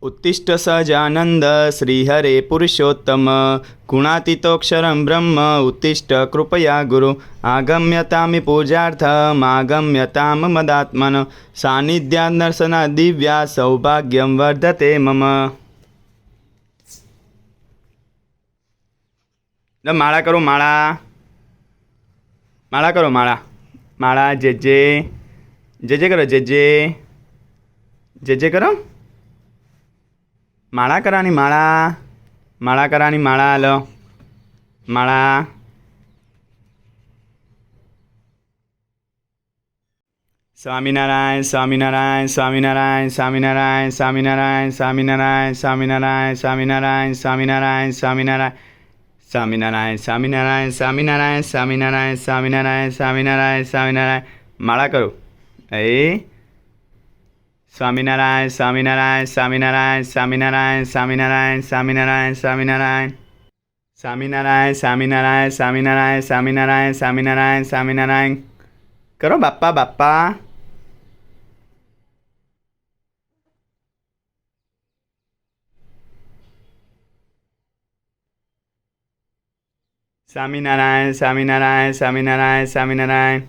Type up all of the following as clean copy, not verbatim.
उत्तिष्ठ सजानंद श्रीहरे पुरुषोत्तम गुणातीतोक्षरं ब्रह्म उत्तिष्ठ कृपया गुरु आगम्यतामि पूजार्थमागम्यतां मदात्मन सान्निध्यात् दर्शनात् दिव्या सौभाग्यं वर्धते मम। माळा करो माळा, माळा करो माळा, माळा जे जे करो जे करो माळा करानी माळा, माळा करानी माळा लो माळा। स्वामीनारायण स्वामीनारायण स्वामीनारायण स्वामीनारायण स्वामीनारायण स्वामीनारायण स्वामीनारायण स्वामीनारायण स्वामीनारायण स्वामीनारायण स्वामीनारायण स्वामीनारायण स्वामीनारायण स्वामीनारायण स्वामीनारायण स्वामीनारायण स्वामीनारायण। माळा करो स्वामीनारायण स्वामीनारायण स्वामीनारायण स्वामीनारायण स्वामीनारायण स्वामीनारायण स्वामीनारायण स्वामीनारायण स्वामीनारायण स्वामीनारायण स्वामीनारायण स्वामीनारायण स्वामीनारायण। करो बाप्पा बाप्पा। स्वामीनारायण स्वामीनारायण स्वामीनारायण स्वामीनारायण।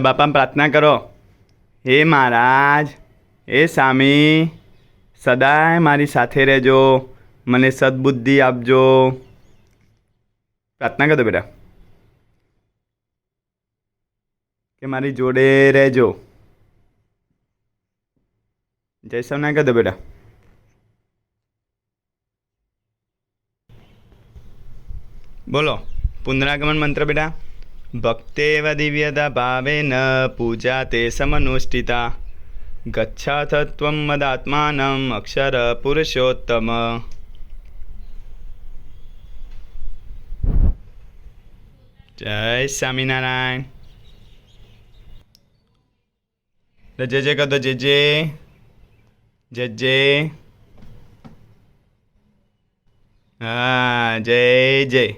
बाप्पा प्रार्थना करो। हे महाराज, हे स्वामी, सदाय मारी साथे रहेजो, मने सद्बुद्धि आपजो। प्रार्थना कर दो बेटा कि मारी जोड़े रहेजो। जय स्वामी कर दो बेटा। बोलो पुनरागमन मंत्र बेटा। भक्तेव दिव्यता भावेन पूजा ते समनुष्ठिता गच्छाथ त्वं मदात्मानम् अक्षर पुरुषोत्तम। जय स्वामीनारायण। जय जय कर दो जय जय जय जय। हाँ जय जय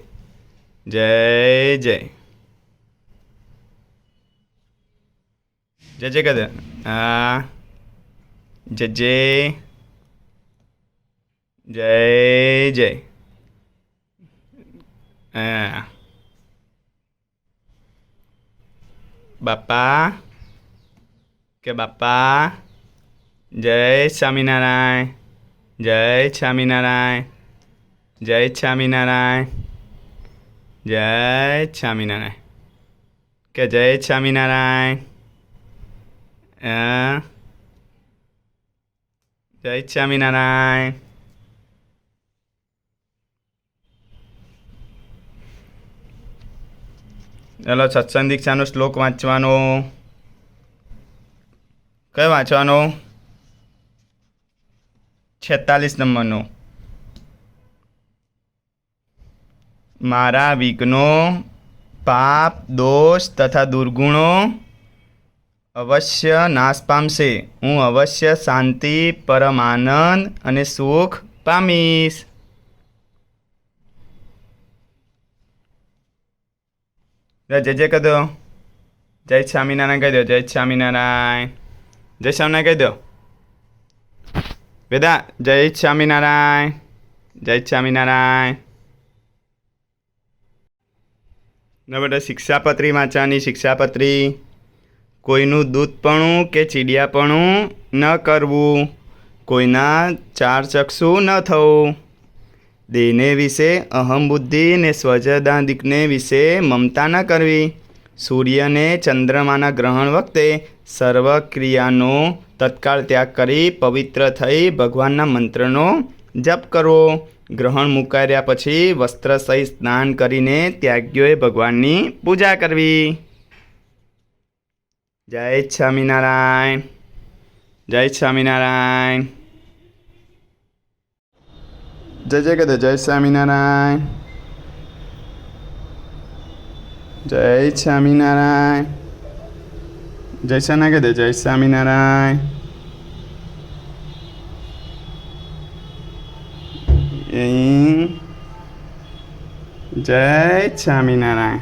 जय जय जय जय कर दो। जय जय जय जय। बाप्पा के बाप्पा। जय स्वामीनारायण जय स्वामीनारायण जय स्वामीनारायण जय स्वामीनारायण के जय स्वामीनारायण जय स्वामीनारायण। चलो सत्संग दीक्षानो श्लोक वाँचवानो। कयो वाँचवानो? 46 नंबरनो। मारा विघ्नो पाप दोष तथा दुर्गुणों अवश्य नाश पामशे। हूँ अवश्य शांति परमानंद अने सुख पामीश। जय जय कह दो। जय स्वामीनारायण कह दो। जय स्वामीनारायण जय स्वामीनारायण कह दो बेटा। जय स्वामीनारायण जय स्वामीनारायण। न बेटा शिक्षापत्री वाँचवानी। शिक्षापत्री। कोईनु दूधपणुं के चीडियापणुं न करवुं, कोईना चार चक्षु न थवुं, देहने विषे अहम बुद्धि ने स्वजदादिकने विषे ममता न करवी, सूर्य ने चंद्रमाना ग्रहण वखते सर्व क्रियानो तत्काल त्याग करी पवित्र थई भगवानना मंत्रनो जप करवो। ग्रहण मुकार्या पछी वस्त्र सहित स्नान करीने त्याग्योए भगवाननी पूजा करवी। जय स्वामीनारायण जय स्वामीनारायण। जय जय कहते जय स्वामीनारायण जय स्वामीनारायण। जय स्वामीनारायण कहते जय स्वामीनारायण। जय स्वामीनारायण।